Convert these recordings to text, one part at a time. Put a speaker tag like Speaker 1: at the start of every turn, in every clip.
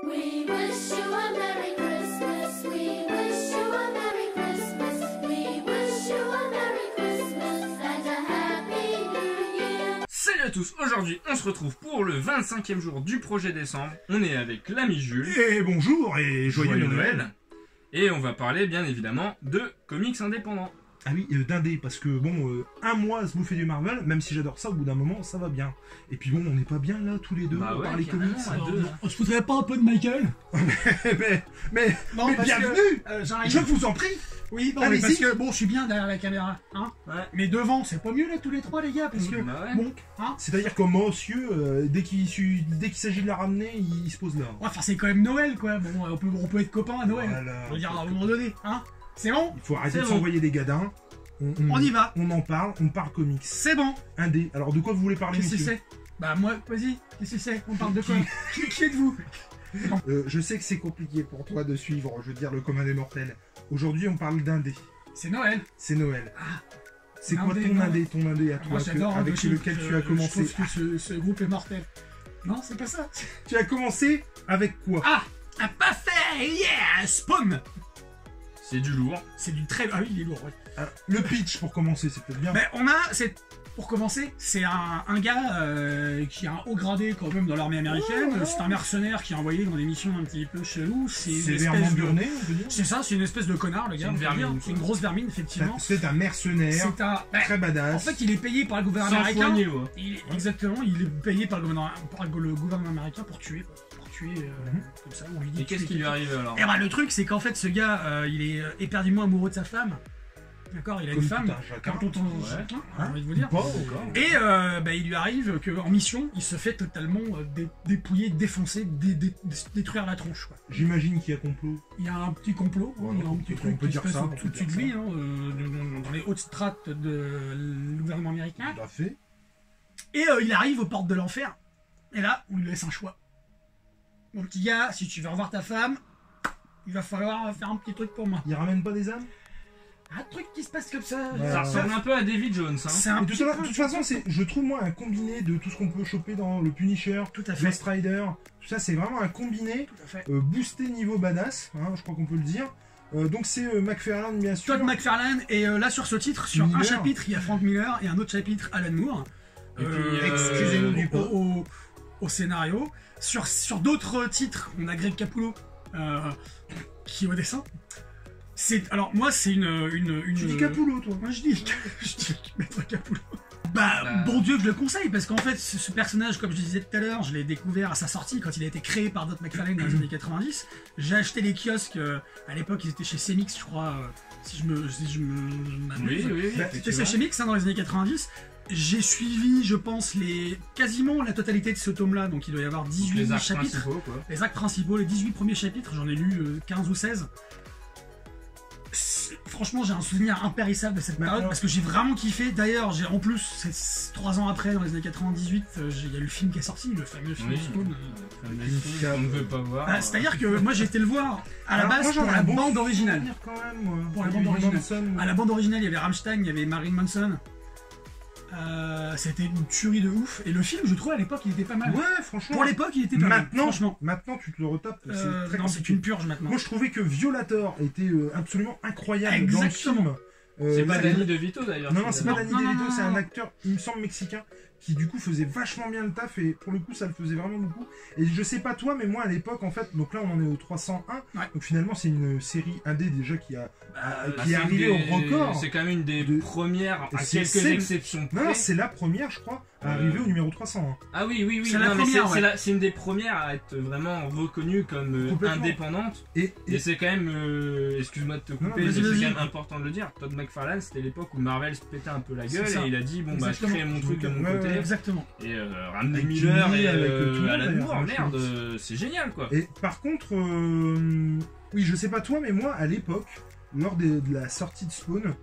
Speaker 1: We wish you a Merry Christmas. We wish you a Merry Christmas. We wish you a Merry Christmas and a Happy New Year.
Speaker 2: Salut à tous, aujourd'hui on se retrouve pour le 25e jour du projet décembre. On est avec l'ami Jules.
Speaker 3: Et bonjour et joyeux Noël.
Speaker 2: Et on va parler bien évidemment de comics indépendants.
Speaker 3: Ah oui, d'indé, parce que bon, un mois à se bouffer du Marvel, même si j'adore ça, au bout d'un moment, ça va bien. Et puis bon, on n'est pas bien là, tous les deux,
Speaker 2: Bah
Speaker 3: on
Speaker 2: ouais,
Speaker 3: parle les comics.
Speaker 2: carrément, à deux.
Speaker 4: On se foutrait pas un peu de Michael?
Speaker 3: mais
Speaker 4: Non, parce
Speaker 3: bienvenue
Speaker 4: que, j'arrive.
Speaker 3: Je vous en prie.
Speaker 4: Oui, non, mais
Speaker 3: Allez-y.
Speaker 4: parce que bon, je suis bien derrière la caméra, hein.
Speaker 2: Ouais.
Speaker 4: Mais devant, c'est pas mieux là tous les trois les gars, parce que
Speaker 2: Bah ouais.
Speaker 4: bon, hein.
Speaker 3: C'est-à-dire que monsieur, dès qu'il s'agit de la ramener, il se pose là.
Speaker 4: Ouais, enfin c'est quand même Noël quoi. Bon, on peut être copains à Noël.
Speaker 3: Voilà.
Speaker 4: Je veux dire à un moment donné, hein. C'est bon?
Speaker 3: Il faut arrêter
Speaker 2: C'est
Speaker 3: de
Speaker 2: bon.
Speaker 3: s'envoyer des gadins.
Speaker 4: On y va.
Speaker 3: On en parle, on parle comics.
Speaker 4: C'est bon.
Speaker 3: Indé. Alors de quoi vous voulez parler,
Speaker 4: Qu'est-ce que
Speaker 3: monsieur
Speaker 4: c'est? Bah moi, vas-y. Qu'est-ce que c'est? On parle de quoi? Qui êtes-vous?
Speaker 3: Je sais que c'est compliqué pour toi de suivre, je veux dire, le commun des mortels. Aujourd'hui, on parle d'indé.
Speaker 4: C'est Noël.
Speaker 3: C'est Noël.
Speaker 4: Ah.
Speaker 3: C'est quoi
Speaker 4: Indé,
Speaker 3: ton
Speaker 4: non.
Speaker 3: indé, ton indé à toi,
Speaker 4: Moi j'adore
Speaker 3: avec
Speaker 4: Indochine.
Speaker 3: lequel tu as commencé?
Speaker 4: Je trouve que ce groupe est mortel. Non, c'est pas ça.
Speaker 3: Tu as commencé avec quoi?
Speaker 4: Ah, un parfait, yeah, Spawn.
Speaker 2: C'est du lourd.
Speaker 4: C'est du très... Ah oui, il est lourd, ouais.
Speaker 3: Le pitch pour commencer, c'est peut-être bien.
Speaker 4: Ben, pour commencer, c'est un gars qui a un haut gradé quand même dans l'armée américaine.
Speaker 3: Ouais.
Speaker 4: C'est un mercenaire qui est envoyé dans des missions un petit peu chelou. C'est une
Speaker 3: Sévèrement
Speaker 4: espèce de...
Speaker 3: burné, on peut dire.
Speaker 4: C'est ça, c'est une espèce de connard, le
Speaker 2: C'est
Speaker 4: gars.
Speaker 2: une
Speaker 4: on peut
Speaker 2: vermine,
Speaker 4: dire.
Speaker 2: quoi.
Speaker 4: C'est une grosse vermine, effectivement.
Speaker 3: C'est un mercenaire,
Speaker 4: C'est un... Ben,
Speaker 3: très badass.
Speaker 4: en fait, il est payé par le gouvernement
Speaker 2: Sans
Speaker 4: américain.
Speaker 2: soigner, ouais.
Speaker 4: Exactement, il est payé par le gouvernement américain pour tuer. Comme ça, on lui dit...
Speaker 2: Et qu'est-ce qui lui arrive alors?
Speaker 4: Et ben, le truc, c'est qu'en fait, ce gars, il est éperdument amoureux de sa femme. D'accord, il a une
Speaker 3: Comme
Speaker 4: femme.
Speaker 3: tout un chacun.
Speaker 4: Comme tout un
Speaker 2: Ouais.
Speaker 4: chacun, j'ai envie de vous dire.
Speaker 3: Pas encore.
Speaker 4: Et il lui arrive qu'en mission, il se fait totalement dépouiller, défoncer, détruire la tronche. Quoi.
Speaker 3: J'imagine qu'il y a complot.
Speaker 4: Il y a un petit complot,
Speaker 3: Voilà,
Speaker 4: il y a un petit
Speaker 3: on
Speaker 4: truc
Speaker 3: peut
Speaker 4: qui se
Speaker 3: dire
Speaker 4: passe
Speaker 3: ça, on peut
Speaker 4: au-dessus de
Speaker 3: dire
Speaker 4: lui,
Speaker 3: ça.
Speaker 4: dans les hautes strates du gouvernement américain.
Speaker 3: Tout à fait.
Speaker 4: Et il arrive aux portes de l'enfer. Et là, on lui laisse un choix. Mon petit gars, si tu veux revoir ta femme, il va falloir faire un petit truc pour moi.
Speaker 3: Il ramène pas des âmes?
Speaker 4: Un truc qui se passe comme ça.
Speaker 3: Ouais.
Speaker 2: Ça ressemble un peu à David Jones, hein.
Speaker 4: C'est un
Speaker 3: De
Speaker 4: petit peu...
Speaker 3: toute façon, c'est, je trouve moi un combiné de tout ce qu'on peut choper dans le Punisher,
Speaker 4: Tout à fait.
Speaker 3: Ghost Rider. Tout ça, c'est vraiment un combiné
Speaker 4: Tout à fait.
Speaker 3: boosté niveau badass, hein, je crois qu'on peut le dire. Donc c'est McFarlane bien sûr.
Speaker 4: Todd McFarlane, et là sur ce titre, sur
Speaker 3: Miller.
Speaker 4: un chapitre, il y a Frank Miller et un autre chapitre, Alan Moore.
Speaker 2: Et puis,
Speaker 3: excusez-nous du peu.
Speaker 4: Au scénario. Sur d'autres titres, on a Greg Capullo qui est au dessin. Alors moi c'est une...
Speaker 3: Tu dis Capullo, toi?
Speaker 4: Moi je dis Maître Capullo. Bah, bon Dieu que je le conseille, parce qu'en fait ce personnage, comme je disais tout à l'heure, je l'ai découvert à sa sortie quand il a été créé par Todd McFarlane dans les années 90. J'ai acheté les kiosques, à l'époque ils étaient chez Semix je crois, si je m'abuse.
Speaker 2: Oui,
Speaker 3: Bah,
Speaker 4: C'était chez Mix dans les années 90. J'ai suivi, je pense, quasiment la totalité de ce tome-là, donc il doit y avoir 18
Speaker 2: les arcs
Speaker 4: chapitres.
Speaker 2: principaux, quoi.
Speaker 4: Les actes principaux, les 18 premiers chapitres, j'en ai lu 15 ou 16. Franchement, j'ai un souvenir impérissable de cette période parce que j'ai vraiment kiffé. D'ailleurs, en plus, c'est 3 ans après, dans les années 98, il y a eu le film qui est sorti, le fameux film
Speaker 2: Oui.
Speaker 4: Spawn.
Speaker 2: On ne veut pas voir.
Speaker 4: C'est-à-dire que moi j'ai été le voir à la
Speaker 3: Alors,
Speaker 4: base
Speaker 3: moi, j'en
Speaker 4: pour
Speaker 3: ai
Speaker 4: la
Speaker 3: un bon
Speaker 4: bande originale.
Speaker 3: souvenir quand même, moi.
Speaker 4: Pour la
Speaker 3: Du
Speaker 4: bande originale.
Speaker 3: Manson.
Speaker 4: À la bande originale, il y avait Rammstein, il y avait Marilyn Manson. C'était une tuerie de ouf. Et le film, je trouve à l'époque, il était pas mal.
Speaker 3: Ouais, franchement.
Speaker 4: Pour l'époque, il était pas mal.
Speaker 3: Maintenant,
Speaker 4: Franchement.
Speaker 3: maintenant, tu te le retapes. C'est très
Speaker 4: Non, c'est
Speaker 3: compliqué.
Speaker 4: une purge maintenant.
Speaker 3: Moi, je trouvais que Violator était absolument incroyable dans le
Speaker 4: Exactement.
Speaker 3: film.
Speaker 2: C'est pas
Speaker 3: là,
Speaker 2: Danny DeVito d'ailleurs.
Speaker 3: Non, non, c'est pas Danny
Speaker 4: non, non,
Speaker 3: DeVito,
Speaker 4: non,
Speaker 3: c'est un
Speaker 4: non.
Speaker 3: acteur, il me semble, mexicain, qui du coup faisait vachement bien le taf, et pour le coup, ça le faisait vraiment beaucoup. Et je sais pas toi, mais moi à l'époque, en fait, donc là, on en est au 301,
Speaker 4: Ouais.
Speaker 3: donc finalement, c'est une série indé déjà qui
Speaker 2: c'est
Speaker 3: est arrivée
Speaker 2: une
Speaker 3: au record.
Speaker 2: C'est quand même une des premières, à
Speaker 3: C'est-
Speaker 2: quelques
Speaker 3: c'est-
Speaker 2: exceptions
Speaker 3: Non,
Speaker 2: près.
Speaker 3: c'est la première, je crois, à arriver au numéro 301.
Speaker 2: Ah oui.
Speaker 4: C'est la
Speaker 2: Non, mais
Speaker 4: première, ouais.
Speaker 2: c'est une des premières à être vraiment reconnue comme
Speaker 3: Complètement.
Speaker 2: indépendante.
Speaker 3: Et
Speaker 2: Et c'est quand même, excuse-moi de te couper,
Speaker 3: Non,
Speaker 2: mais
Speaker 3: vas-y,
Speaker 2: c'est
Speaker 4: vas-y.
Speaker 2: quand même important de le dire. Todd McFarlane, c'était l'époque où Marvel se pétait un peu la gueule
Speaker 4: C'est ça.
Speaker 2: et il a dit bon bah je
Speaker 4: Exactement.
Speaker 2: crée mon truc de mon
Speaker 3: Ouais,
Speaker 2: côté.
Speaker 3: ouais.
Speaker 4: Exactement.
Speaker 2: Et ramener
Speaker 3: Avec
Speaker 2: Miller
Speaker 3: Jimmy,
Speaker 2: et
Speaker 3: avec tout le monde,
Speaker 2: Alan
Speaker 3: d'ailleurs,
Speaker 2: Moore,
Speaker 3: hein,
Speaker 2: merde,
Speaker 3: je
Speaker 2: c'est génial quoi.
Speaker 3: Et par contre, oui, je sais pas toi, mais moi, à l'époque, lors de la sortie de Spawn,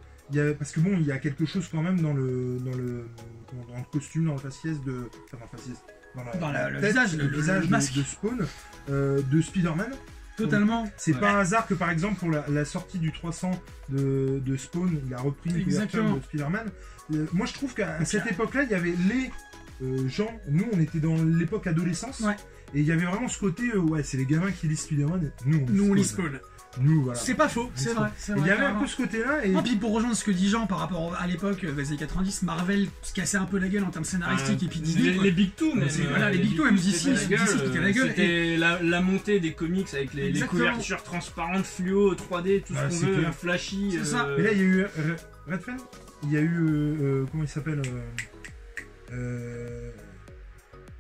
Speaker 3: parce que bon, il y a quelque chose quand même dans le costume, dans le faciès de... Enfin, dans
Speaker 4: le
Speaker 3: tête,
Speaker 4: visage, le
Speaker 3: visage
Speaker 4: masque.
Speaker 3: de Spawn, de Spider-Man.
Speaker 4: Totalement.
Speaker 3: C'est
Speaker 4: Ouais.
Speaker 3: pas un hasard que par exemple pour la sortie du 300 de Spawn, il a repris une couverture
Speaker 4: Exactement.
Speaker 3: de Spider-Man. Moi je trouve qu'à cette époque-là, il y avait Jean, nous on était dans l'époque adolescence,
Speaker 4: Ouais.
Speaker 3: et il y avait vraiment ce côté, ouais, c'est les gamins qui lisent Spider-Man,
Speaker 4: Nous on lit
Speaker 3: Spawn.
Speaker 4: Spawn.
Speaker 3: Nous, voilà.
Speaker 4: C'est pas faux, c'est vrai.
Speaker 3: Et il y avait un peu ce côté-là, et
Speaker 4: Non, puis pour rejoindre ce que dit Jean par rapport à l'époque des années 90, Marvel se cassait un peu la gueule en termes scénaristiques et puis d'idées. quoi.
Speaker 2: les Big Two, même.
Speaker 4: Voilà, les Big Two, même DC,
Speaker 2: se foutaient
Speaker 4: la gueule.
Speaker 2: C'était la montée des comics avec les
Speaker 4: Exactement.
Speaker 2: couvertures transparentes, fluo, 3D, tout
Speaker 3: Ouais,
Speaker 2: ce
Speaker 3: c'est
Speaker 2: qu'on veut,
Speaker 3: clair.
Speaker 2: flashy.
Speaker 4: C'est ça.
Speaker 3: Et là, il y a eu Red Fan, il y a eu, comment il s'appelle,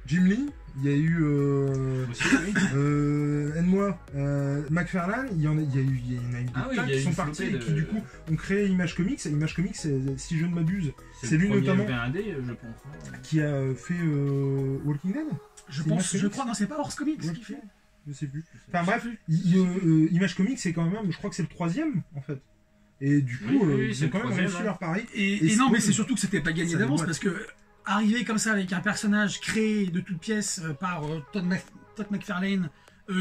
Speaker 3: Jim Lee, il y a eu,
Speaker 2: aussi, oui.
Speaker 3: aide-moi, McFarlane, il y en a eu des
Speaker 2: Ah oui,
Speaker 3: tas
Speaker 2: il y a
Speaker 3: qui
Speaker 2: eu
Speaker 3: sont
Speaker 2: une
Speaker 3: partis
Speaker 2: flopée
Speaker 3: et qui
Speaker 2: de-
Speaker 3: du coup ont créé Image Comics. Et Image Comics, si je ne m'abuse, c'est
Speaker 2: le
Speaker 3: lui
Speaker 2: premier
Speaker 3: notamment
Speaker 2: V1D, je pense.
Speaker 3: qui a fait Walking Dead.
Speaker 4: Je
Speaker 3: C'est
Speaker 4: pense,
Speaker 3: Image
Speaker 4: je
Speaker 3: Comics
Speaker 4: crois, non, c'est pas Horse Comics qui
Speaker 3: Walking
Speaker 4: fait.
Speaker 3: Dead Je sais plus. Enfin bref, Image Comics, c'est quand même, je crois que c'est le 3e en fait. Et du coup,
Speaker 2: Oui,
Speaker 3: ils
Speaker 2: c'est
Speaker 3: ont
Speaker 2: le
Speaker 3: quand même
Speaker 2: 3e,
Speaker 3: réussi
Speaker 2: ouais.
Speaker 3: leur pari.
Speaker 4: Et non,
Speaker 3: Spawn,
Speaker 4: mais c'est surtout que c'était pas gagné
Speaker 3: ça
Speaker 4: d'avance
Speaker 3: déboîte.
Speaker 4: parce que arriver comme ça avec un personnage créé de toutes pièces par Todd McFarlane,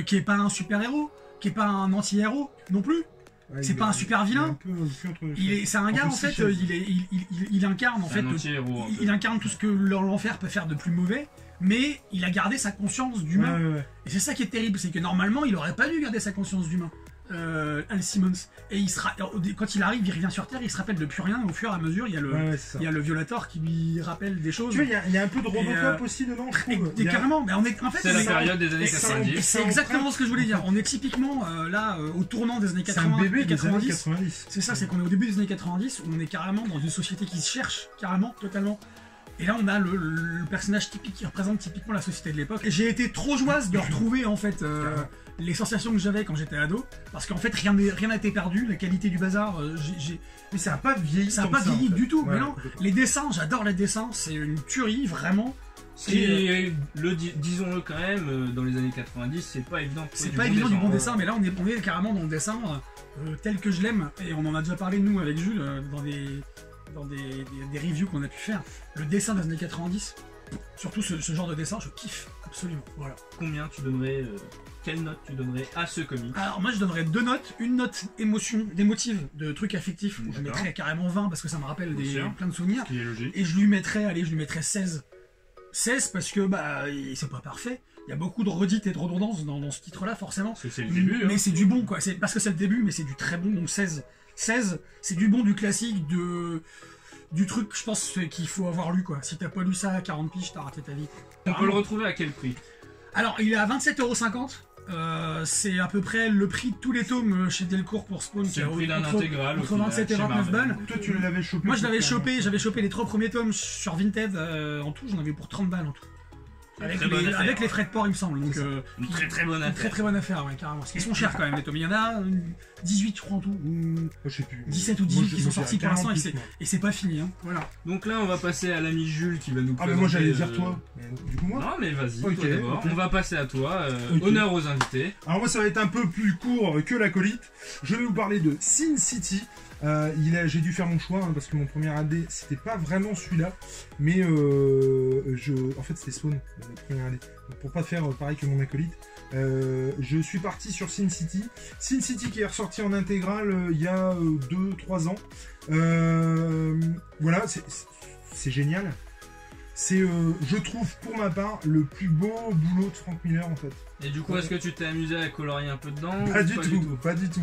Speaker 4: qui est pas un super-héros, qui est pas un anti-héros non plus.
Speaker 3: Ouais,
Speaker 4: c'est
Speaker 3: il
Speaker 4: pas
Speaker 3: est-
Speaker 4: un super
Speaker 3: il est
Speaker 4: vilain.
Speaker 3: un peu cul entre-
Speaker 4: C'est un gars en
Speaker 3: entre
Speaker 4: fait,
Speaker 3: six chaises.
Speaker 4: il incarne en
Speaker 2: C'est
Speaker 4: fait,
Speaker 2: un anti-héros. un peu.
Speaker 4: il incarne tout ce que l'enfer peut faire de plus mauvais, mais il a gardé sa conscience d'humain.
Speaker 3: Ouais, ouais.
Speaker 4: Et c'est ça qui est terrible, c'est que normalement il aurait pas dû garder sa conscience d'humain. Al Simmons. Et quand il arrive, il revient sur Terre, il se rappelle de plus rien. Au fur et à mesure, il y a le,
Speaker 3: Ouais, ouais, c'est ça.
Speaker 4: il y a le Violator qui lui rappelle des choses.
Speaker 3: Tu vois, il y a un peu de Robocop
Speaker 4: Et,
Speaker 3: aussi dedans, je
Speaker 4: Et-
Speaker 3: trouve.
Speaker 4: et
Speaker 3: Il y a-
Speaker 4: carrément, mais en fait,
Speaker 2: C'est la
Speaker 4: c'est-
Speaker 2: période des années
Speaker 4: et c'est-
Speaker 2: 90.
Speaker 4: C'est exactement ce que je voulais dire. On est typiquement là au tournant des années
Speaker 3: C'est
Speaker 4: 80
Speaker 3: un bébé
Speaker 4: et
Speaker 3: des années
Speaker 4: 90.
Speaker 3: 90.
Speaker 4: C'est ça, c'est qu'on est au début des années 90 où on est carrément dans une société qui se cherche, carrément, totalement. Et là, on a le personnage typique qui représente typiquement la société de l'époque. Et j'ai été trop joyeuse de retrouver en fait les sensations que j'avais quand j'étais ado, parce qu'en fait rien n'a été perdu. La qualité du bazar,
Speaker 3: Mais ça n'a pas vieilli.
Speaker 4: ça n'a
Speaker 3: tant
Speaker 4: pas
Speaker 3: que ça,
Speaker 4: vieilli
Speaker 3: en fait.
Speaker 4: du tout.
Speaker 3: Ouais,
Speaker 4: Mais non,
Speaker 3: complètement.
Speaker 4: les dessins, j'adore les dessins, c'est une tuerie vraiment.
Speaker 2: Ce qui est, disons-le quand même, dans les années 90, c'est pas évident. de trouver
Speaker 4: C'est
Speaker 2: du
Speaker 4: pas
Speaker 2: bon
Speaker 4: évident du bon
Speaker 2: dessin.
Speaker 4: dessin, mais là on est carrément dans le dessin tel que je l'aime, et on en a déjà parlé nous avec Jules dans des reviews qu'on a pu faire. Le dessin des années 90, surtout ce genre de dessin, je kiffe absolument. Voilà.
Speaker 2: Combien tu donnerais, quelle note tu donnerais à ce comic?
Speaker 4: Alors moi je donnerais 2 notes, une note d'émotive, de trucs affectifs, où je
Speaker 2: D'accord.
Speaker 4: mettrais carrément 20 parce que ça me rappelle
Speaker 2: Bien sûr.
Speaker 4: plein de souvenirs,
Speaker 2: Ce qui est logique.
Speaker 4: et je lui mettrais 16. 16 parce que c'est pas parfait. Il y a beaucoup de redites et de redondances dans ce titre-là, forcément.
Speaker 2: Parce que c'est le début.
Speaker 4: Mais
Speaker 2: hein.
Speaker 4: c'est du bon, quoi. C'est parce que c'est le début, mais c'est du très bon, donc 16. 16, c'est du bon, du classique, du truc, je pense, qu'il faut avoir lu, quoi. Si t'as pas lu ça à 40 piges, t'as raté ta vie.
Speaker 2: On peut le retrouver à quel prix?
Speaker 4: Alors, il est à 27,50€. C'est à peu près le prix de tous les tomes chez Delcourt pour Spawn.
Speaker 2: C'est le prix d'un intégral. au
Speaker 4: Entre
Speaker 2: final,
Speaker 4: 27 et
Speaker 2: chez
Speaker 4: 29
Speaker 2: Marvel.
Speaker 4: balles.
Speaker 3: Toi, tu l'avais chopé.
Speaker 4: Moi, je l'avais
Speaker 3: pour
Speaker 4: chopé, j'avais chopé les 3 premiers tomes sur Vinted en tout, j'en avais pour 30 balles en tout. Avec,
Speaker 2: Très bonne affaire.
Speaker 4: avec les frais de port, il me semble. Donc,
Speaker 2: Une très très bonne
Speaker 4: une très
Speaker 2: affaire.
Speaker 4: très bonne affaire, ouais, carrément. Parce qu'ils sont chers quand même, les tomes. Il y en a 18, je crois, en tout.
Speaker 3: Je sais plus.
Speaker 4: 17 ou 18 qui sont sortis pour l'instant, et c'est pas fini. Hein. Voilà.
Speaker 2: Donc là, on va passer à l'ami Jules qui va nous
Speaker 3: Ah,
Speaker 2: présenter...
Speaker 3: mais moi, j'allais dire toi. Mais du coup, moi.
Speaker 2: Non, mais vas-y,
Speaker 3: Ok,
Speaker 2: toi d'abord.
Speaker 3: ok.
Speaker 2: On va passer à toi.
Speaker 3: Ok.
Speaker 2: Honneur aux invités.
Speaker 3: Alors moi ça va être un peu plus court que l'acolyte. Je vais vous parler de Sin City. J'ai dû faire mon choix hein, parce que mon premier AD c'était pas vraiment celui-là, mais en fait c'était Spawn le premier AD. Donc, pour pas faire pareil que mon acolyte, je suis parti sur Sin City. Sin City qui est ressorti en intégrale il y a 2-3 ans. Voilà, c'est génial. C'est, je trouve pour ma part, le plus beau boulot de Frank Miller en fait.
Speaker 2: Et du coup, est-ce que tu t'es amusé à colorier un peu dedans
Speaker 3: Pas
Speaker 2: ou
Speaker 3: du tout, pas du tout.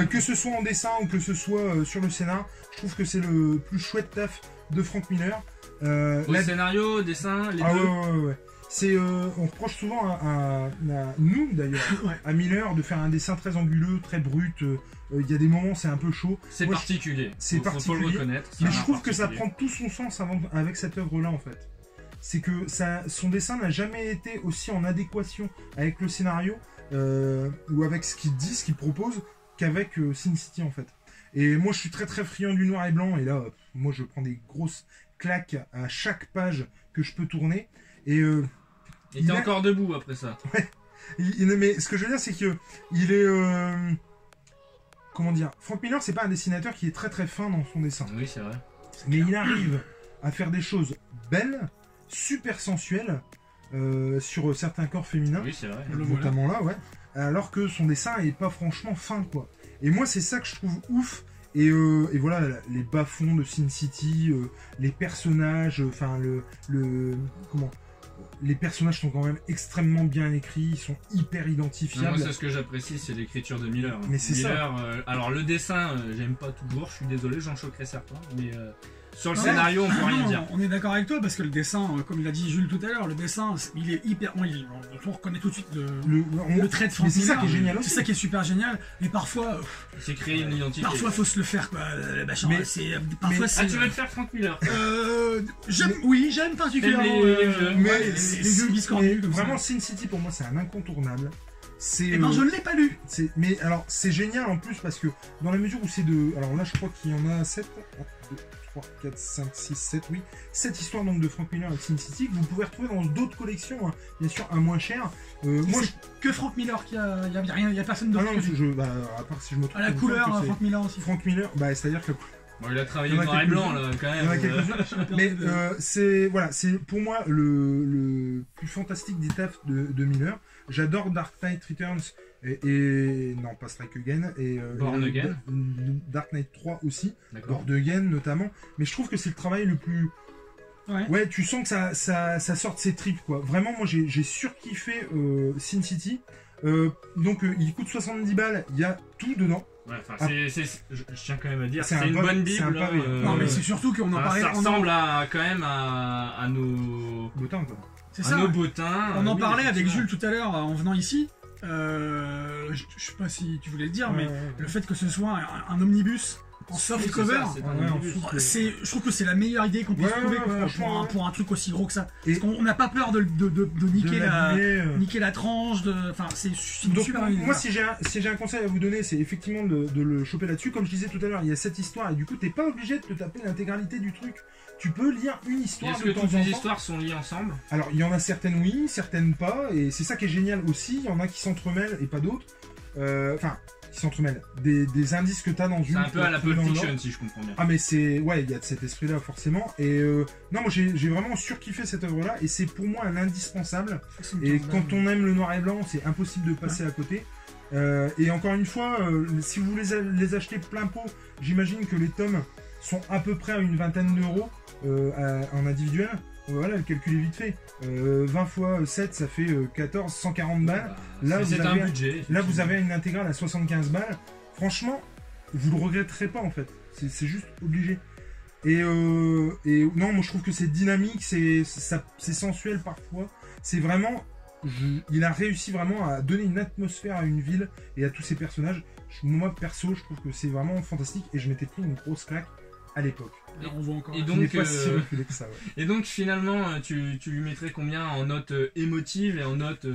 Speaker 3: Que ce soit en dessin ou que ce soit sur le scénar, je trouve que c'est le plus chouette taf de Frank Miller.
Speaker 2: Au scénario, dessin, les
Speaker 3: Ah
Speaker 2: deux.
Speaker 3: ouais. C'est, on reproche souvent à nous d'ailleurs,
Speaker 4: Ouais.
Speaker 3: à Miller de faire un dessin très anguleux, très brut. Il y a des moments c'est un peu chaud.
Speaker 2: C'est
Speaker 3: Moi,
Speaker 2: particulier.
Speaker 3: c'est
Speaker 2: Faut le
Speaker 3: particulier,
Speaker 2: reconnaître. c'est
Speaker 3: Mais
Speaker 2: un
Speaker 3: je trouve que ça
Speaker 2: particulier.
Speaker 3: prend tout son sens avec cette œuvre-là en fait. C'est que son dessin n'a jamais été aussi en adéquation avec le scénario ou avec ce qu'il dit, ce qu'il propose, qu'avec Sin City en fait. Et moi je suis très très friand du noir et blanc et là moi je prends des grosses claques à chaque page que je peux tourner et
Speaker 2: Et
Speaker 3: il
Speaker 2: t'es
Speaker 3: a-
Speaker 2: encore debout après ça.
Speaker 3: mais ce que je veux dire c'est que il est comment dire, Frank Miller c'est pas un dessinateur qui est très très fin dans son dessin.
Speaker 2: Oui, c'est vrai.
Speaker 3: Mais il arrive à faire des choses belles, super sensuelles, sur certains corps féminins,
Speaker 2: Oui, c'est vrai.
Speaker 4: Le voilà.
Speaker 3: notamment là, ouais, alors que son dessin est pas franchement fin, quoi. Et moi, c'est ça que je trouve ouf, Et voilà, les bas-fonds de Sin City, les personnages, enfin comment les personnages sont quand même extrêmement bien écrits, ils sont hyper identifiables.
Speaker 2: Moi, c'est ce que j'apprécie, c'est l'écriture de Miller.
Speaker 3: Mais c'est
Speaker 2: Miller, alors le dessin, j'aime pas toujours, je suis désolé, j'en choquerai certains, mais sur le
Speaker 4: Ouais.
Speaker 2: scénario, on peut rien
Speaker 4: Non,
Speaker 2: dire.
Speaker 4: On est d'accord avec toi parce que le dessin, comme il a dit Jules tout à l'heure, le dessin, il est hyper. On reconnaît tout de suite le trait de Frank
Speaker 3: Mais c'est ça
Speaker 4: Miller.
Speaker 3: qui est génial aussi.
Speaker 4: C'est ça qui est super génial. Mais parfois,
Speaker 2: C'est créer une identité.
Speaker 4: parfois faut se le faire quoi. Machin,
Speaker 3: Mais-
Speaker 4: parfois c'est.
Speaker 2: Ah, tu veux te faire Frank Miller
Speaker 4: J'aime particulièrement
Speaker 2: T'aimes les jeux.
Speaker 3: Mais
Speaker 4: les jeux biscornus comme ça.
Speaker 3: vraiment, Sin City pour moi c'est un incontournable. C'est
Speaker 4: Eh ben je ne l'ai pas lu.
Speaker 3: mais alors c'est génial en plus parce que dans la mesure où c'est de. Alors là je crois qu'il y en a 7, 2, 3, 4, 5, 6, 7, oui. 7 histoires donc de Frank Miller et de Sin City que vous pouvez retrouver dans d'autres collections, hein. Bien sûr à moins cher. Moi je.
Speaker 4: Que Frank Miller qui a, y a personne
Speaker 3: Ah
Speaker 4: d'autre.
Speaker 3: non,
Speaker 4: que lui.
Speaker 3: à part si je me trompe.
Speaker 4: À la
Speaker 3: il me
Speaker 4: couleur,
Speaker 3: semble que c'est
Speaker 4: Frank Miller aussi.
Speaker 3: Frank Miller, bah c'est-à-dire que
Speaker 2: Bon, il a travaillé
Speaker 3: Il y en a
Speaker 2: noir et blanc,
Speaker 3: quelques-uns.
Speaker 2: là, quand
Speaker 3: il y en a
Speaker 2: même.
Speaker 3: quelques-uns. Mais c'est pour moi le plus fantastique des tafs de Miller. J'adore Dark Knight Returns et non pas Strike Again et
Speaker 2: Born Again.
Speaker 3: Dark Knight 3 aussi,
Speaker 2: D'accord.
Speaker 3: Born Again notamment. Mais je trouve que c'est le travail le plus. Ouais, tu sens que ça sort de ses tripes quoi. Vraiment, moi j'ai surkiffé Sin City. Donc il coûte 70 balles, il y a tout dedans.
Speaker 2: Ouais, enfin,
Speaker 3: Ah.
Speaker 2: je tiens quand même à dire,
Speaker 3: C'est
Speaker 2: c'est
Speaker 3: un
Speaker 2: une
Speaker 3: bon-
Speaker 2: bonne
Speaker 3: c'est un
Speaker 2: bible.
Speaker 3: pari.
Speaker 4: Non mais c'est surtout qu'on en parlait.
Speaker 2: ça
Speaker 4: on en-
Speaker 2: ressemble quand même à nos
Speaker 3: Bottin quoi.
Speaker 4: C'est
Speaker 2: à
Speaker 4: ça.
Speaker 2: nos bottins.
Speaker 4: On en
Speaker 2: Oui,
Speaker 4: parlait avec
Speaker 2: effectivement.
Speaker 4: Jules tout à l'heure en venant ici. Je sais pas si tu voulais le dire, mais le fait que ce soit un omnibus en soft
Speaker 2: Oui, c'est
Speaker 4: cover,
Speaker 2: ça, c'est un
Speaker 3: Ouais, en
Speaker 2: omnibus.
Speaker 3: sous-
Speaker 4: je trouve que c'est la meilleure idée qu'on puisse
Speaker 3: Ouais,
Speaker 4: trouver
Speaker 3: ouais,
Speaker 4: quoi,
Speaker 3: franchement, ouais.
Speaker 4: pour un truc aussi gros que ça.
Speaker 3: Et-
Speaker 4: Parce qu'on n'a pas peur de niquer,
Speaker 3: De
Speaker 4: la,
Speaker 3: l'abîmer,
Speaker 4: niquer la tranche. Enfin, c'est une
Speaker 3: Donc
Speaker 4: super idée.
Speaker 3: moi si j'ai un conseil à vous donner, c'est effectivement de le choper là-dessus. Comme je disais tout à l'heure, il y a cette histoire et du coup t'es pas obligé de te taper l'intégralité du truc. Tu peux lire une histoire
Speaker 2: Est-ce
Speaker 3: de
Speaker 2: que
Speaker 3: temps
Speaker 2: toutes
Speaker 3: en
Speaker 2: les
Speaker 3: temps.
Speaker 2: histoires sont liées ensemble?
Speaker 3: Alors il y en a certaines oui, certaines pas, et c'est ça qui est génial aussi. Il y en a qui s'entremêlent et pas d'autres. Enfin, qui s'entremêlent. Des indices que t'as dans une.
Speaker 2: C'est un peu à la
Speaker 3: tu peux
Speaker 2: Pulp
Speaker 3: dans
Speaker 2: Fiction,
Speaker 3: l'autre.
Speaker 2: si je comprends bien.
Speaker 3: Ah mais c'est ouais, il y a de cet esprit-là forcément. Et non, moi j'ai vraiment surkiffé cette œuvre-là et c'est pour moi un indispensable. Et quand on aime le noir et blanc, c'est impossible de passer à côté. Et encore une fois, si vous les achetez plein pot, j'imagine que les tomes sont à peu près à une vingtaine d'euros en individuel. Voilà, le calcul est vite fait. 20 fois 7, ça fait 14, 140 balles. Là,
Speaker 2: C'est
Speaker 3: vous
Speaker 2: un
Speaker 3: avez-
Speaker 2: budget.
Speaker 3: Là, vous avez une intégrale à 75 balles. Franchement, vous le regretterez pas en fait. C'est juste obligé. Et non, moi je trouve que c'est dynamique, c'est sensuel parfois. C'est vraiment. Il a réussi vraiment à donner une atmosphère à une ville et à tous ses personnages. Moi perso, je trouve que c'est vraiment fantastique et je m'étais pris une grosse claque à l'époque.
Speaker 4: Là, on voit encore.
Speaker 2: Et
Speaker 3: Je n'ai
Speaker 2: donc,
Speaker 3: pas si reculé que ça. Ouais.
Speaker 2: et donc finalement, tu lui mettrais combien en note émotive et en note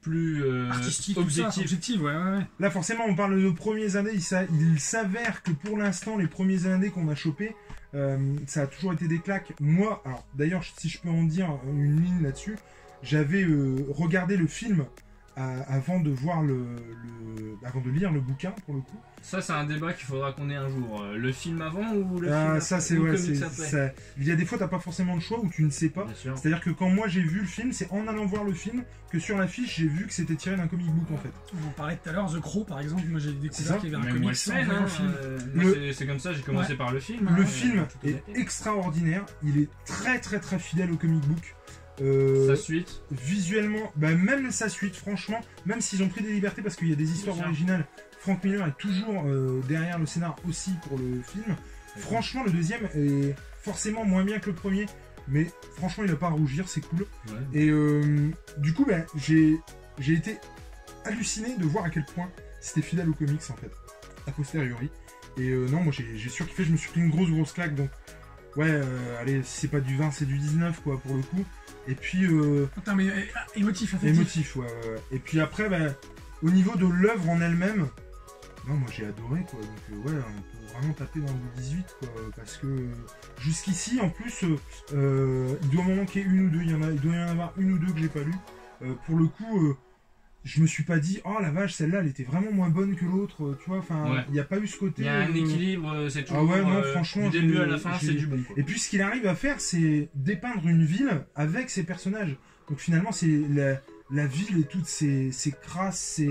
Speaker 2: plus
Speaker 4: Artistique, tout ça,
Speaker 2: objective?
Speaker 4: objectif, ouais.
Speaker 3: Là, forcément, on parle de premiers indés. Il s'avère que pour l'instant, les premiers indés qu'on a chopés, ça a toujours été des claques. Moi, alors d'ailleurs, si je peux en dire une ligne là-dessus, j'avais regardé le film avant de voir avant de lire le bouquin pour le coup.
Speaker 2: Ça, c'est un débat qu'il faudra qu'on ait un jour. Le film avant ou le film
Speaker 3: Ah,
Speaker 2: après?
Speaker 3: ça, c'est
Speaker 2: Ou le
Speaker 3: ouais,
Speaker 2: comics
Speaker 3: c'est-
Speaker 2: après?
Speaker 3: ça- il y a des fois, t'as pas forcément le choix ou tu ne sais pas.
Speaker 2: Bien sûr.
Speaker 3: C'est-à-dire que quand moi j'ai vu le film, c'est en allant voir le film que sur l'affiche j'ai vu que c'était tiré d'un comic book en fait.
Speaker 4: On en parlait tout à l'heure, The Crow par exemple. Moi j'ai
Speaker 3: C'est ça.
Speaker 4: découvert qu'il y avait un
Speaker 2: Même
Speaker 4: comics
Speaker 2: moi,
Speaker 4: sans
Speaker 2: le
Speaker 4: voyant
Speaker 2: film,
Speaker 4: le film.
Speaker 2: moi,
Speaker 3: Le-
Speaker 2: c'est comme ça, j'ai commencé par le film.
Speaker 3: Le
Speaker 2: hein,
Speaker 3: film
Speaker 2: tout à
Speaker 3: est
Speaker 2: fait.
Speaker 3: extraordinaire, il est très très très fidèle au comic book.
Speaker 2: Sa suite.
Speaker 3: Visuellement, bah, même sa suite, franchement, même s'ils ont pris des libertés parce qu'il y a des histoires
Speaker 2: Bien sûr.
Speaker 3: originales, Frank Miller est toujours derrière le scénar aussi pour le film. Franchement, le deuxième est forcément moins bien que le premier, mais franchement, il a pas à rougir, c'est cool.
Speaker 2: Ouais.
Speaker 3: Et du coup, bah, j'ai été halluciné de voir à quel point c'était fidèle aux comics en fait, a posteriori. Et non, moi j'ai surkiffé, je me suis pris une grosse claque, donc ouais, allez, si c'est pas du 20, c'est du 19 quoi pour le coup. Et puis
Speaker 4: Attends, mais émotif, affectif.
Speaker 3: émotif, ouais. Et puis après, bah, au niveau de l'œuvre en elle-même, non, moi j'ai adoré quoi. Donc ouais, on peut vraiment taper dans le 18 quoi, parce que jusqu'ici, en plus, il doit m'en manquer une ou deux. Il doit y en avoir une ou deux que j'ai pas lu. Pour le coup, je me suis pas dit, oh la vache, celle-là, elle était vraiment moins bonne que l'autre. Tu vois, enfin,
Speaker 2: Ouais.
Speaker 3: il n'y a pas eu ce côté.
Speaker 2: Il y a un équilibre, c'est toujours.
Speaker 3: Ah ouais, non, franchement,
Speaker 2: du début
Speaker 3: j'ai-
Speaker 2: à la fin,
Speaker 3: j'ai-
Speaker 2: c'est du bon. Quoi.
Speaker 3: Et puis ce qu'il arrive à faire, c'est dépeindre une ville avec ses personnages. Donc finalement, c'est la ville et toutes ces crasses,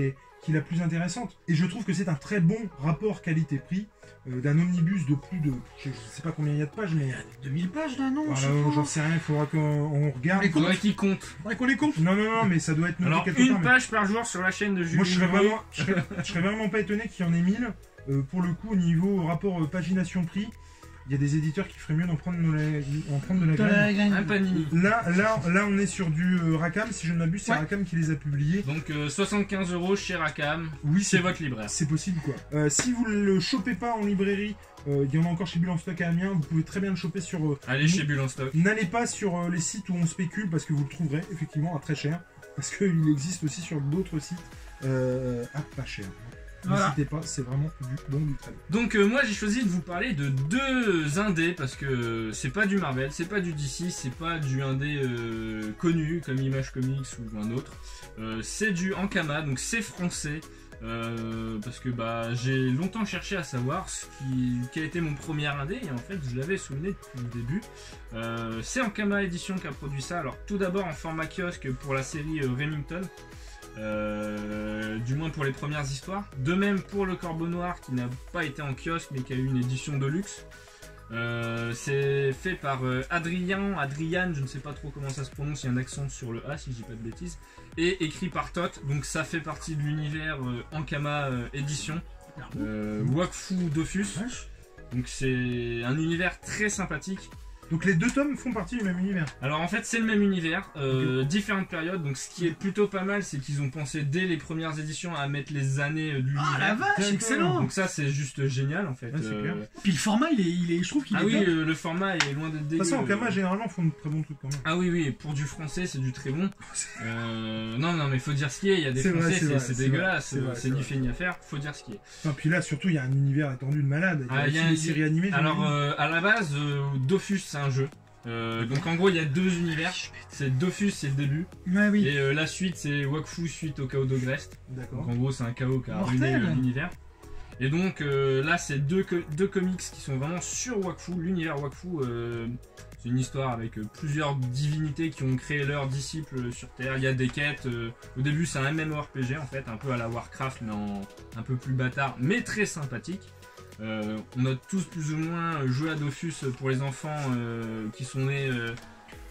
Speaker 3: qui est la plus intéressante. Et je trouve que c'est un très bon rapport qualité-prix d'un omnibus de plus de... Je sais pas combien il y a de pages, mais...
Speaker 4: 2000 pages là, non?
Speaker 3: Voilà,
Speaker 4: je sais pas.
Speaker 3: j'en sais rien, il faudra qu'on regarde.
Speaker 4: Les
Speaker 2: Faudrait qu'il compte.
Speaker 4: Faudrait qu'on les compte.
Speaker 3: Non, mais ça doit être noté
Speaker 2: Alors,
Speaker 3: quelque part.
Speaker 2: une
Speaker 3: mais-
Speaker 2: page par jour sur la chaîne de Julie.
Speaker 3: Moi, je serais
Speaker 2: Moreau.
Speaker 3: vraiment, je serais vraiment pas étonné qu'il y en ait 1000. Pour le coup, au niveau rapport pagination-prix, il y a des éditeurs qui feraient mieux d'en prendre, de la graine.
Speaker 2: Un panini.
Speaker 3: Là, on est sur du Rackham, si je ne m'abuse, c'est
Speaker 4: Ouais.
Speaker 3: Rackham qui les a publiés.
Speaker 2: Donc 75 € chez Rackham.
Speaker 3: Oui,
Speaker 2: C'est votre libraire.
Speaker 3: c'est possible quoi. Si vous ne le chopez pas en librairie, il y en a encore chez Bulle en stock à Amiens, vous pouvez très bien le choper sur...
Speaker 2: Allez chez Bulle en stock.
Speaker 3: N'allez pas sur les sites où on spécule parce que vous le trouverez effectivement à très cher. Parce qu'il existe aussi sur d'autres sites à pas cher.
Speaker 4: Voilà.
Speaker 3: N'hésitez pas, c'est vraiment du bon du très bon.
Speaker 2: Donc moi j'ai choisi de vous parler de deux indés parce que c'est pas du Marvel, c'est pas du DC, c'est pas du indé connu comme Image Comics ou un autre. C'est du Ankama, donc c'est français. Parce que bah, j'ai longtemps cherché à savoir quel était mon premier indé et en fait je l'avais souligné depuis le début. C'est Ankama Édition qui a produit ça. Alors tout d'abord en format kiosque pour la série Remington. Du moins pour les premières histoires. De même pour le Corbeau Noir qui n'a pas été en kiosque mais qui a eu une édition de luxe. C'est fait par Adrian, je ne sais pas trop comment ça se prononce, il y a un accent sur le A si je dis pas de bêtises. Et écrit par Tot, donc ça fait partie de l'univers Ankama édition. Wakfu Dofus. Donc c'est un univers très sympathique.
Speaker 3: Donc les deux tomes font partie du même univers.
Speaker 2: Alors en fait c'est le même univers, différentes périodes, donc ce qui est plutôt pas mal c'est qu'ils ont pensé dès les premières éditions à mettre les années de l'univers.
Speaker 4: Ah la vache,
Speaker 3: D'accord.
Speaker 4: excellent.
Speaker 2: Donc ça c'est juste génial en fait.
Speaker 3: Ouais, c'est clair.
Speaker 4: Puis le format, il est je trouve qu'il
Speaker 2: Ah
Speaker 4: est
Speaker 2: oui,
Speaker 4: top.
Speaker 2: le format est loin d'être
Speaker 3: De
Speaker 2: dégueu.
Speaker 3: toute façon, Ankama généralement font de très bons trucs quand même.
Speaker 2: Ah oui, pour du français c'est du très bon. Non mais faut dire ce qui est, il y a des
Speaker 3: C'est vrai,
Speaker 2: français
Speaker 3: c'est vrai,
Speaker 2: c'est
Speaker 3: c'est
Speaker 2: dégueulasse,
Speaker 3: vrai,
Speaker 2: c'est
Speaker 3: c'est
Speaker 2: ni
Speaker 3: vrai.
Speaker 2: fait ni à faire, faut dire ce qui est.
Speaker 3: Et puis là, surtout, il y a un univers étendu de malade.
Speaker 2: Ah,
Speaker 3: Il y a aussi des séries animées.
Speaker 2: Alors
Speaker 3: j'imagine.
Speaker 2: à la base, Dofus c'est un jeu. Donc en gros il y a deux univers, c'est Dofus c'est le début,
Speaker 4: Ouais, oui.
Speaker 2: et la suite c'est Wakfu suite au chaos d'Ogrest.
Speaker 3: D'accord.
Speaker 2: Donc en gros c'est un chaos qui a
Speaker 4: Mortel.
Speaker 2: ruiné l'univers. Et donc là c'est deux comics qui sont vraiment sur Wakfu, l'univers Wakfu. C'est une histoire avec plusieurs divinités qui ont créé leurs disciples sur Terre. Il y a des quêtes. Au début c'est un MMORPG en fait, un peu à la Warcraft mais un peu plus bâtard, mais très sympathique. On a tous plus ou moins joué à Dofus pour les enfants qui sont nés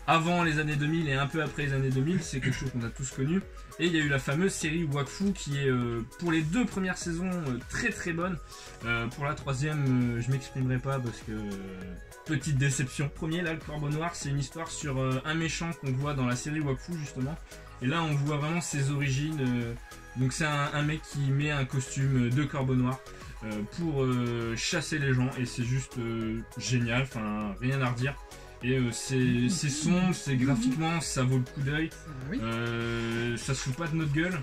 Speaker 2: avant les années 2000 et un peu après les années 2000, c'est quelque chose qu'on a tous connu. Et il y a eu la fameuse série Wakfu qui est pour les deux premières saisons très très bonne. Pour la troisième, je m'exprimerai pas parce que petite déception. Premier là, le Corbeau Noir, c'est une histoire sur un méchant qu'on voit dans la série Wakfu justement. Et là on voit vraiment ses origines. Donc c'est un mec qui met un costume de Corbeau Noir pour chasser les gens et c'est juste génial, enfin rien à redire. Et c'est sombre, c'est graphiquement, ça vaut le coup d'œil.
Speaker 4: Oui.
Speaker 2: Ça se fout pas de notre gueule.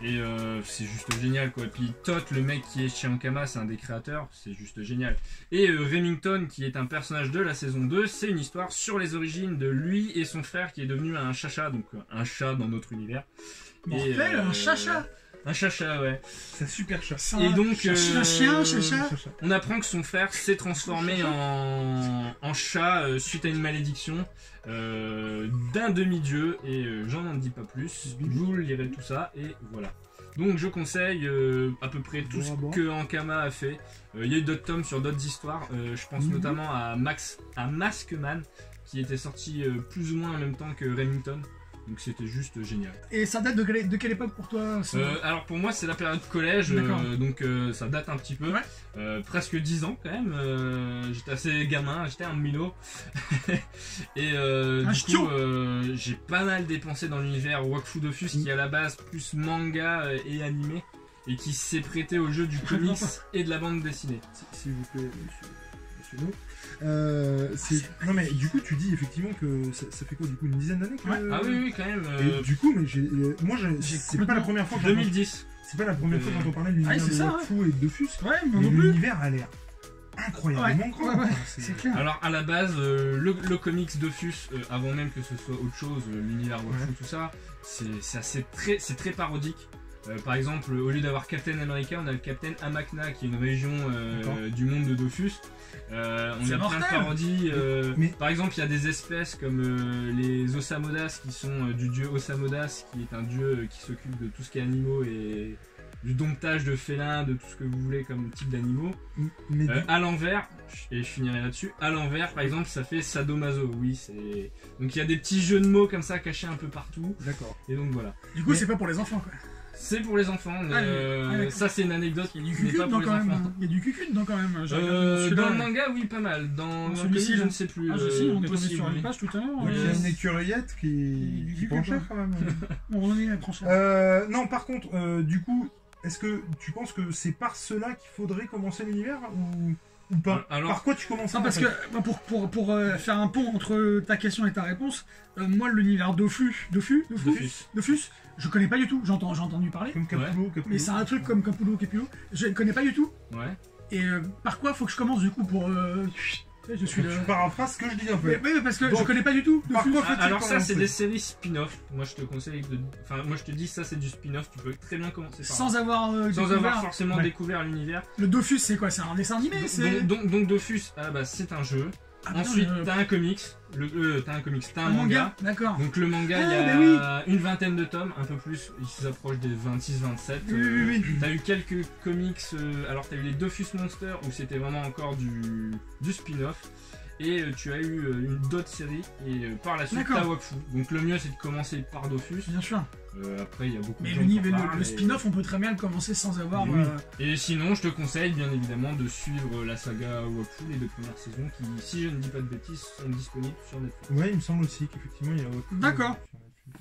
Speaker 2: Et c'est juste génial quoi. Et puis Tot, le mec qui est chez Ankama, c'est un des créateurs, c'est juste génial. Et Remington, qui est un personnage de la saison 2, c'est une histoire sur les origines de lui et son frère qui est devenu un chacha, donc un chat dans notre univers.
Speaker 4: Mortel, un chacha.
Speaker 2: Un chacha, ouais.
Speaker 3: C'est un super chat.
Speaker 2: Et donc,
Speaker 4: un chien, un chacha.
Speaker 2: on apprend que son frère s'est transformé en chat suite à une malédiction d'un demi-dieu et j'en en dis pas plus, vous lirez tout ça et voilà. Donc je conseille à peu près tout ce que Ankama a fait. Il y a eu d'autres tomes sur d'autres histoires, je pense notamment à Maskman qui était sorti plus ou moins en même temps que Remington. Donc c'était juste génial.
Speaker 4: Et ça date de quelle époque pour toi
Speaker 2: Alors pour moi c'est la période collège,
Speaker 4: D'accord.
Speaker 2: donc ça date un petit peu, presque 10 ans quand même, j'étais assez gamin, j'étais un minot, et du coup j'ai pas mal dépensé dans l'univers Wakfu Dofus qui est à la base plus manga et animé, et qui s'est prêté au jeu du comics et de la bande dessinée.
Speaker 3: S'il vous plaît, monsieur No. Non mais du coup tu dis effectivement que ça fait quoi du coup une dizaine d'années que...
Speaker 2: Ah oui quand même.
Speaker 3: Et du coup mais c'est pas la première fois que
Speaker 2: 2010.
Speaker 3: C'est pas la première fois quand on parlait de l'univers
Speaker 4: c'est
Speaker 3: de
Speaker 4: ça,
Speaker 3: Wakfu et de Dofus.
Speaker 4: Ouais,
Speaker 3: Mais
Speaker 4: moi non plus.
Speaker 3: l'univers a l'air incroyablement grand.
Speaker 4: Ouais,
Speaker 3: Enfin,
Speaker 4: c'est clair.
Speaker 2: Alors à la base, le comics Dofus, avant même que ce soit autre chose, l'univers Wakfu, tout ça, c'est très parodique. Par exemple, au lieu d'avoir Captain America, on a le Captain Amakna qui est une région du monde de Dofus. On a plein de parodies.
Speaker 3: Mais-
Speaker 2: Par exemple, il y a des espèces comme les Osamodas qui sont du dieu Osamodas, qui est un dieu qui s'occupe de tout ce qui est animaux et du domptage de félins, de tout ce que vous voulez comme type d'animaux.
Speaker 3: Mais
Speaker 2: À l'envers, et je finirai là-dessus, à l'envers par exemple ça fait sadomaso, oui c'est... Donc il y a des petits jeux de mots comme ça cachés un peu partout,
Speaker 3: d'accord.
Speaker 2: et donc voilà.
Speaker 4: Du coup,
Speaker 3: Mais-
Speaker 4: c'est pas pour les enfants, quoi.
Speaker 2: C'est pour les enfants, mais
Speaker 4: d'accord.
Speaker 2: ça c'est une anecdote
Speaker 4: Il y a du
Speaker 2: qui n'est
Speaker 4: cucu
Speaker 2: pas
Speaker 4: dedans
Speaker 2: pour les
Speaker 4: quand même.
Speaker 2: enfants.
Speaker 4: Il y a du cucu dedans quand même. J'ai regardé celui-là.
Speaker 2: Dans le manga, oui, pas mal. Dans le
Speaker 4: celui-ci,
Speaker 2: comic, je
Speaker 4: là.
Speaker 2: ne sais plus.
Speaker 4: Ah, je sais, on est tombé
Speaker 2: possible,
Speaker 4: sur
Speaker 2: oui.
Speaker 4: une page tout à l'heure.
Speaker 3: Donc il y a
Speaker 2: Ouais.
Speaker 3: une écureuillette qui prend cher quand même.
Speaker 4: On en est à prendre cher.
Speaker 3: Non, par contre, du coup, est-ce que tu penses que c'est par cela qu'il faudrait commencer l'univers ou pas?
Speaker 2: Alors-
Speaker 3: par quoi tu commences
Speaker 4: Non, parce que bah, pour faire un pont entre ta question et ta réponse, moi l'univers Dofus, je connais pas du tout. J'ai entendu parler,
Speaker 3: Comme Capullo,
Speaker 4: mais c'est un truc comme Capullo, je connais pas du tout.
Speaker 2: Ouais.
Speaker 4: Et par quoi faut que je commence du coup pour je suis
Speaker 3: Tu
Speaker 4: le.
Speaker 3: paraphrases ce que je dis en fait.
Speaker 4: Mais parce que
Speaker 3: Donc,
Speaker 4: je connais pas du tout.
Speaker 3: par
Speaker 4: Dofus.
Speaker 3: quoi faut-il
Speaker 2: Alors ça,
Speaker 3: commencer?
Speaker 2: c'est des séries spin-off. Moi, je te conseille de... Enfin, moi, je te dis, ça, c'est du spin-off. Tu peux très bien commencer par là.
Speaker 4: Sans avoir
Speaker 2: Sans
Speaker 4: découvert.
Speaker 2: avoir forcément
Speaker 3: Ouais.
Speaker 2: découvert l'univers.
Speaker 4: Le Dofus, c'est quoi? C'est un dessin animé? C'est
Speaker 2: Donc Dofus, c'est un jeu.
Speaker 4: Ah, putain,
Speaker 2: Ensuite, t'as un comics. T'as un manga.
Speaker 4: D'accord.
Speaker 2: Donc le manga,
Speaker 4: Ah,
Speaker 2: il y
Speaker 4: mais
Speaker 2: a une vingtaine de tomes, un peu plus, il s'approche des 26-27.
Speaker 3: Oui.
Speaker 2: T'as eu quelques comics, alors t'as eu les Dofus Monsters où c'était vraiment encore du spin-off. Et tu as eu d'autres séries, et par la suite
Speaker 4: D'accord.
Speaker 2: t'as Wakfu. Donc le mieux c'est de commencer par Dofus.
Speaker 4: Bien sûr.
Speaker 2: Après il y a beaucoup
Speaker 4: Mais
Speaker 2: de
Speaker 4: le
Speaker 2: gens qui en
Speaker 4: niveau,
Speaker 2: parlent,
Speaker 4: le
Speaker 2: et-
Speaker 4: spin-off, on peut très bien le commencer sans avoir.
Speaker 3: Oui.
Speaker 2: Et sinon, je te conseille bien évidemment de suivre la saga Wakfu, les 2 premières saisons qui, si je ne dis pas de bêtises, sont disponibles sur Netflix.
Speaker 3: Ouais, il me semble aussi qu'effectivement il y a.
Speaker 4: D'accord.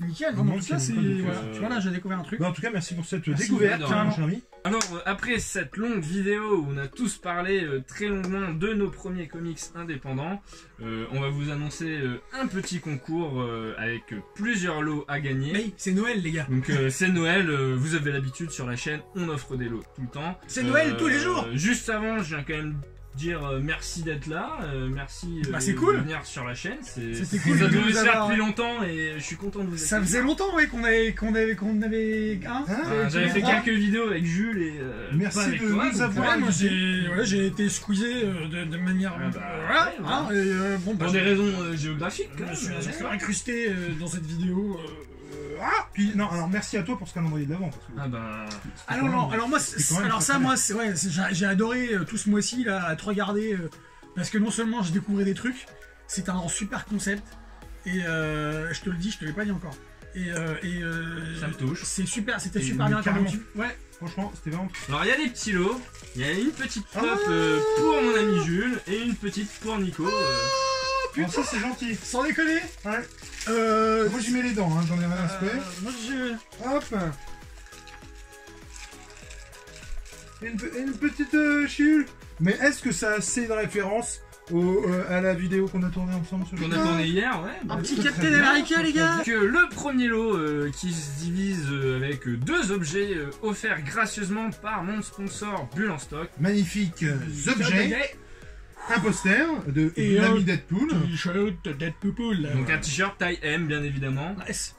Speaker 4: Nickel. En
Speaker 3: Non,
Speaker 4: tout cas,
Speaker 3: c'est
Speaker 4: c'est.
Speaker 3: bon, donc,
Speaker 4: Voilà. Tu vois, là, j'ai découvert un truc.
Speaker 3: Bah, en tout cas, merci pour cette
Speaker 4: Merci,
Speaker 3: découverte,
Speaker 2: de rien.
Speaker 3: mon cher ami.
Speaker 2: Alors, après cette longue vidéo où on a tous parlé très longuement de nos premiers comics indépendants, on va vous annoncer un petit concours avec plusieurs lots à gagner.
Speaker 4: Mais c'est Noël, les gars.
Speaker 2: Donc c'est Noël, vous avez l'habitude sur la chaîne, on offre des lots tout le temps.
Speaker 4: C'est Noël tous les jours.
Speaker 2: Juste avant, je viens quand même dire merci d'être là, merci
Speaker 4: Bah, c'est cool.
Speaker 2: de venir sur la chaîne.
Speaker 4: C'était cool
Speaker 2: Ça
Speaker 4: de
Speaker 2: devait
Speaker 4: vous
Speaker 2: se faire
Speaker 4: avoir.
Speaker 2: depuis longtemps et je suis content de vous
Speaker 4: Ça
Speaker 2: accueillir.
Speaker 4: faisait longtemps, ouais, qu'on avait. Hein
Speaker 2: J'avais fait
Speaker 4: droit.
Speaker 2: quelques vidéos avec Jules et
Speaker 3: Merci
Speaker 2: pas avec
Speaker 3: de
Speaker 2: toi,
Speaker 3: nous
Speaker 2: donc,
Speaker 3: avoir
Speaker 4: Ouais, moi j'ai été squeezé de manière.
Speaker 2: Ah bah,
Speaker 4: voilà.
Speaker 2: ouais,
Speaker 4: Hein, et, bon, bah,
Speaker 2: pour des raisons géographiques.
Speaker 4: je
Speaker 2: quand
Speaker 4: me suis
Speaker 2: même.
Speaker 4: incrusté dans cette vidéo.
Speaker 3: Puis, non, alors merci à toi pour ce calendrier de l'avant. Parce que
Speaker 2: Ah bah.
Speaker 3: c'était
Speaker 4: Alors
Speaker 3: quand
Speaker 4: non,
Speaker 3: même-
Speaker 4: alors moi,
Speaker 3: c'était quand même
Speaker 4: alors
Speaker 3: très,
Speaker 4: ça,
Speaker 3: très
Speaker 4: moi, j'ai adoré tout ce mois-ci là à te regarder parce que non seulement j'ai découvert des trucs, c'est un super concept et je te le dis, je te l'ai pas dit encore.
Speaker 2: Ça me touche.
Speaker 4: C'est super, c'était
Speaker 3: Et
Speaker 4: super bien
Speaker 3: carrément.
Speaker 4: carrément. Ouais.
Speaker 3: Franchement, c'était vraiment.
Speaker 2: Alors il y a des petits lots, il y a une petite top
Speaker 3: Ah.
Speaker 2: pour mon ami Jules et une petite pour Nico.
Speaker 3: Putain, ça c'est gentil.
Speaker 4: Sans déconner.
Speaker 3: Ouais.
Speaker 4: Euh,
Speaker 3: Moi j'y mets les dents, hein, j'en ai rien à se faire.
Speaker 4: moi je.
Speaker 3: Hop. Une petite chioule. Mais est-ce que ça c'est une référence à la vidéo qu'on a tournée ensemble ce
Speaker 2: Qu'on
Speaker 3: jour
Speaker 2: a tourné hier, ouais.
Speaker 4: Un
Speaker 2: bah
Speaker 4: petit
Speaker 3: très
Speaker 4: Captain
Speaker 3: bien,
Speaker 4: America,
Speaker 3: très
Speaker 4: les gars.
Speaker 2: Donc le premier lot qui se divise avec 2 objets offerts gracieusement par mon sponsor Bulle en stock.
Speaker 3: Magnifiques objets. Un poster de
Speaker 4: Et
Speaker 3: l'ami
Speaker 4: un
Speaker 3: Deadpool.
Speaker 4: T-shirt Deadpool.
Speaker 2: Donc un t-shirt taille M bien évidemment.
Speaker 4: S.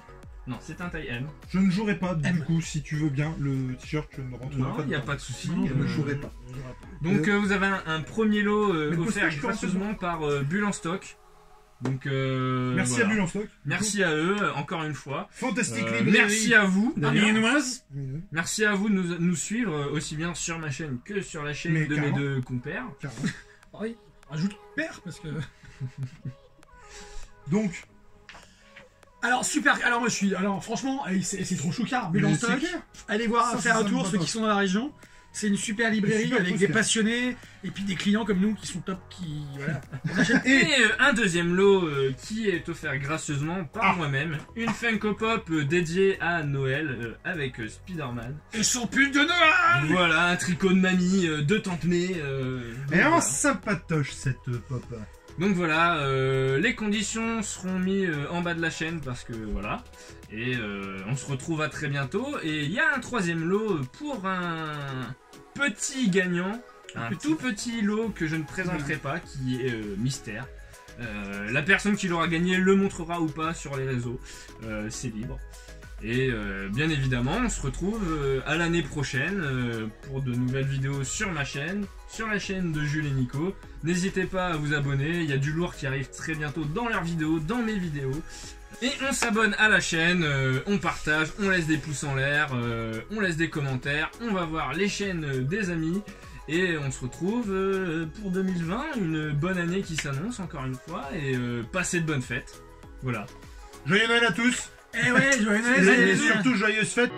Speaker 2: Non, c'est un taille M.
Speaker 3: Je ne jouerai pas du
Speaker 4: M.
Speaker 3: coup si tu veux bien le t-shirt, je ne rentrerai
Speaker 2: Non,
Speaker 3: pas.
Speaker 2: il n'y a
Speaker 3: dedans.
Speaker 2: pas de souci.
Speaker 4: Non,
Speaker 3: Je ne jouerai pas.
Speaker 2: Donc vous avez un premier lot
Speaker 3: Mais le
Speaker 2: offert
Speaker 3: postage,
Speaker 2: gracieusement par Bulle en stock. Donc
Speaker 3: Merci
Speaker 2: voilà.
Speaker 3: à Bulle en stock.
Speaker 2: Merci à eux encore une fois.
Speaker 3: Fantastique librairie.
Speaker 2: Merci à vous. d'ailleurs.
Speaker 4: Amiénoise.
Speaker 2: Merci à vous de nous suivre aussi bien sur ma chaîne que sur la chaîne
Speaker 3: Mais
Speaker 2: de
Speaker 3: carrément.
Speaker 2: mes 2 compères.
Speaker 3: Carrément.
Speaker 4: Oui. Rajoute père parce que.
Speaker 3: Donc,
Speaker 4: Alors super. Alors moi je suis. Alors franchement, c'est trop choucard. Bulle en
Speaker 3: mais
Speaker 4: stock.
Speaker 3: c'est clair.
Speaker 4: Allez voir,
Speaker 3: Ça,
Speaker 4: faire
Speaker 3: c'est
Speaker 4: un
Speaker 3: ça,
Speaker 4: tour
Speaker 3: me
Speaker 4: ceux
Speaker 3: passe.
Speaker 4: qui sont dans la région. C'est une super librairie
Speaker 3: Super
Speaker 4: avec
Speaker 3: poster.
Speaker 4: des passionnés et puis des clients comme nous qui sont top, qui voilà. On achète-
Speaker 2: Et un deuxième lot qui est offert gracieusement par
Speaker 3: Ah.
Speaker 2: moi-même. Une Funko Pop dédiée à Noël avec Spider-Man.
Speaker 4: Et son pull de Noël.
Speaker 2: Voilà, un tricot de mamie de Tante May.
Speaker 3: Et
Speaker 2: voilà.
Speaker 3: en sympatoche cette pop.
Speaker 2: Donc voilà, les conditions seront mises en bas de la chaîne parce que voilà. Et on se retrouve à très bientôt. Et il y a un 3e lot pour un petit gagnant. Un tout petit lot que je ne présenterai pas, qui est mystère. La personne qui l'aura gagné le montrera ou pas sur les réseaux. C'est libre. Et bien évidemment, on se retrouve à l'année prochaine pour de nouvelles vidéos sur ma chaîne, sur la chaîne de Jules et Nico. N'hésitez pas à vous abonner, il y a du lourd qui arrive très bientôt dans leurs vidéos, dans mes vidéos. Et on s'abonne à la chaîne, on partage, on laisse des pouces en l'air, on laisse des commentaires, on va voir les chaînes des amis. Et on se retrouve pour 2020, une bonne année qui s'annonce encore une fois. Et passez de bonnes fêtes. Voilà.
Speaker 3: Joyeux Noël à tous.
Speaker 4: Eh ouais, joyeux Noël,
Speaker 3: Et surtout joyeuses fêtes.